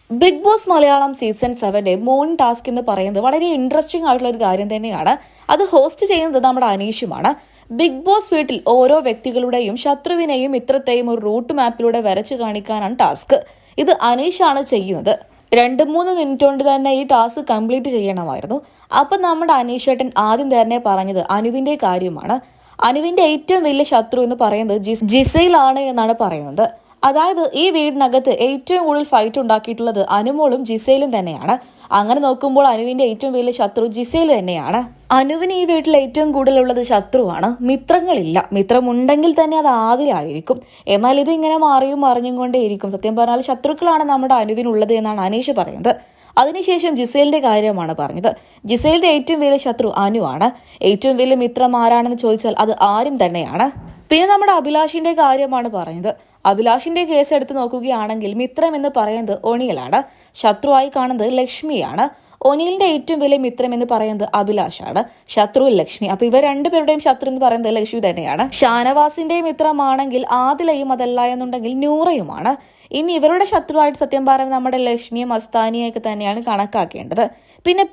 Big Boss Malayalam season 7 morning task എന്ന് പറയുന്നത് വളരെ ഇൻട്രസ്റ്റിംഗ് ആയിട്ടുള്ള ഒരു കാര്യം തന്നെയാണ്. അത് ഹോസ്റ്റ് ചെയ്യുന്നത് നമ്മുടെ അനീഷുമാണ്. ബിഗ് ബോസ് വീട്ടിൽ ഓരോ വ്യക്തികളുടെയും ശത്രുവിനെയും മിത്രത്തെയും ഒരു റൂട്ട് മാപ്പിലൂടെ വരച്ചു കാണിക്കാനാണ് ടാസ്ക്. ഇത് അനീഷാണ് ചെയ്യുന്നത്. 2-3 മിനിറ്റ് കൊണ്ട് തന്നെ ഈ ടാസ്ക് കംപ്ലീറ്റ് ചെയ്യണമായിരുന്നു. അപ്പം നമ്മുടെ അനീഷേട്ടൻ ആദ്യം തന്നെ പറഞ്ഞത് അനുവിന്റെ കാര്യമാണ്. അനുവിന്റെ ഏറ്റവും വലിയ ശത്രു എന്ന് പറയുന്നത് ജിസയിലാണ് എന്നാണ് പറയുന്നത്. അതായത് ഈ വീടിനകത്ത് ഏറ്റവും കൂടുതൽ ഫൈറ്റ് ഉണ്ടാക്കിയിട്ടുള്ളത് അനുമോളും ജിസയിലും തന്നെയാണ്. അങ്ങനെ നോക്കുമ്പോൾ അനുവിന്റെ ഏറ്റവും വലിയ ശത്രു ജിസയിൽ തന്നെയാണ്. അനുവിന് ഈ വീട്ടിൽ ഏറ്റവും കൂടുതലുള്ളത് ശത്രുവാണ്. മിത്രങ്ങളില്ല. മിത്രമുണ്ടെങ്കിൽ തന്നെ അത് ആദിലായിരിക്കും. എന്നാൽ ഇത് ഇങ്ങനെ മാറിയും മറിഞ്ഞും കൊണ്ടേയിരിക്കും. സത്യം പറഞ്ഞാൽ ശത്രുക്കളാണ് നമ്മുടെ അനുവിനുള്ളത് എന്നാണ് അനീഷ് പറയുന്നത്. അതിനുശേഷം ജിസേലിന്റെ കാര്യമാണ് പറഞ്ഞത്. ജിസേലിന്റെ ഏറ്റവും വലിയ ശത്രു അനുവാണ്. ഏറ്റവും വലിയ മിത്രം ആരാണെന്ന് ചോദിച്ചാൽ അത് ആരും തന്നെയാണ്. പിന്നെ നമ്മുടെ അഭിലാഷിന്റെ കാര്യമാണ് പറഞ്ഞത്. അഭിലാഷിന്റെ കേസ് എടുത്ത് നോക്കുകയാണെങ്കിൽ മിത്രം എന്ന് പറയുന്നത് ഒണിയലാണ്. ശത്രുവായി കാണുന്നത് ലക്ഷ്മിയാണ്. ഒനിലിന്റെ ഏറ്റവും വലിയ മിത്രം എന്ന് പറയുന്നത് അഭിലാഷാണ്. ശത്രു ലക്ഷ്മി. അപ്പൊ ഇവർ രണ്ടുപേരുടെയും ശത്രു എന്ന് പറയുന്നത് ലക്ഷ്മി തന്നെയാണ്. ഷാനവാസിന്റെ മിത്രമാണെങ്കിൽ ആദിലയും അതല്ല എന്നുണ്ടെങ്കിൽ നൂറയുമാണ്. ഇനി ഇവരുടെ ശത്രുവായിട്ട് സത്യം പറയുന്നത് നമ്മുടെ ലക്ഷ്മിയും മസ്താനിയും ഒക്കെ തന്നെയാണ് കണക്കാക്കേണ്ടത്. പിന്നെ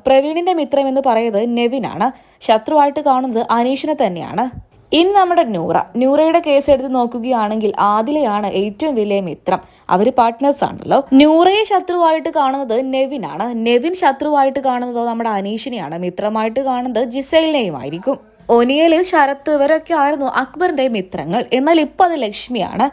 പ്രവീണിന്റെ മിത്രം എന്ന് പറയുന്നത് നെവിനാണ്. ശത്രുവായിട്ട് കാണുന്നത് അനീഷിനെ തന്നെയാണ്. ഇനി നമ്മുടെ നൂറയുടെ കേസ് എടുത്ത് നോക്കുകയാണെങ്കിൽ ആദിലയാണ് ഏറ്റവും വലിയ മിത്രം. അവര് പാർട്ട്നേഴ്സ് ആണല്ലോ. നൂറയെ ശത്രുവായിട്ട് കാണുന്നത് നെവിനാണ്. നെവിൻ ശത്രുവായിട്ട് കാണുന്നതോ നമ്മുടെ അനീഷിനെയാണ്. മിത്രമായിട്ട് കാണുന്നത് ജിസൈലിനെയുമായിരിക്കും. ഒനിയല്, ശരത്ത് ഇവരൊക്കെ ആയിരുന്നു അക്ബറിന്റെ മിത്രങ്ങൾ. എന്നാൽ ഇപ്പൊ അത് ലക്ഷ്മിയാണ്.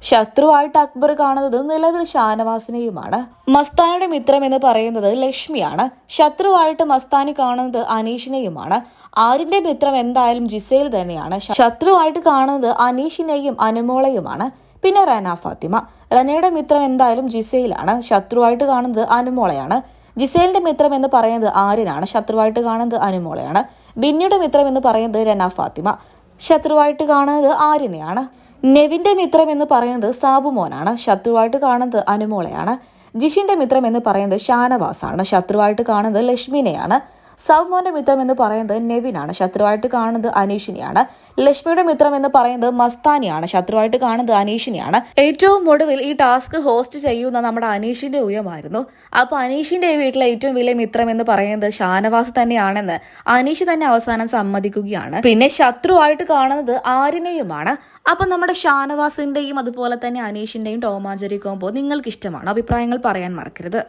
ശത്രുവായിട്ട് അക്ബർ കാണുന്നത് നിലവിൽ ഷാനവാസിനെയുമാണ്. മസ്താനിയുടെ മിത്രം എന്ന് പറയുന്നത് ലക്ഷ്മിയാണ്. ശത്രുവായിട്ട് മസ്താനി കാണുന്നത് അനീഷിനെയുമാണ്. ആരിന്റെ മിത്രം എന്തായാലും ജിസേൽ തന്നെയാണ്. ശത്രുവായിട്ട് കാണുന്നത് അനീഷിനെയും അനുമോളയുമാണ്. പിന്നെ റന ഫാത്തിമ. റനയുടെ മിത്രം എന്തായാലും ജിസയിലാണ്. ശത്രുവായിട്ട് കാണുന്നത് അനുമോളയാണ്. ജിസേലിന്റെ മിത്രം എന്ന് പറയുന്നത് ആര്യനാണ്. ശത്രുവായിട്ട് കാണുന്നത് അനുമോളയാണ്. ബിന്നിയുടെ മിത്രം എന്ന് പറയുന്നത് റന ഫാത്തിമ. ശത്രുവായിട്ട് കാണുന്നത് ആര്യനെയാണ്. നെവിന്റെ മിത്രം എന്ന് പറയുന്നത് സാബുമോനാണ്. ശത്രുവായിട്ട് കാണുന്നത് അനുമോളയാണ്. ജിഷിന്റെ മിത്രം എന്ന് പറയുന്നത് ഷാനവാസാണ്. ശത്രുവായിട്ട് കാണുന്നത് ലക്ഷ്മിനെയാണ്. സാബുമോന്റെ മിത്രം എന്ന് പറയുന്നത് നെവിനാണ്. ശത്രുവായിട്ട് കാണുന്നത് അനീഷിനെയാണ്. ലക്ഷ്മിയുടെ മിത്രം എന്ന് പറയുന്നത് മസ്താനിയാണ്. ശത്രുവായിട്ട് കാണുന്നത് അനീഷിനെയാണ്. ഏറ്റവും ഒടുവിൽ ഈ ടാസ്ക് ഹോസ്റ്റ് ചെയ്യുന്ന നമ്മുടെ അനീഷിന്റെ ഊഴമായിരുന്നു. അപ്പൊ അനീഷിന്റെ ഈ വീട്ടിലെ ഏറ്റവും വലിയ മിത്രം എന്ന് പറയുന്നത് ഷാനവാസ് തന്നെയാണെന്ന് അനീഷ് തന്നെ അവസാനം സമ്മതിക്കുകയാണ്. പിന്നെ ശത്രുവായിട്ട് കാണുന്നത് ആര്യനെയുമാണ്. അപ്പൊ നമ്മുടെ ഷാനവാസിന്റെയും അതുപോലെ തന്നെ അനീഷിന്റെയും ടോമാഞ്ചേരി കോംബോ നിങ്ങൾക്ക് ഇഷ്ടമാണ്? അഭിപ്രായങ്ങൾ പറയാൻ മറക്കരുത്.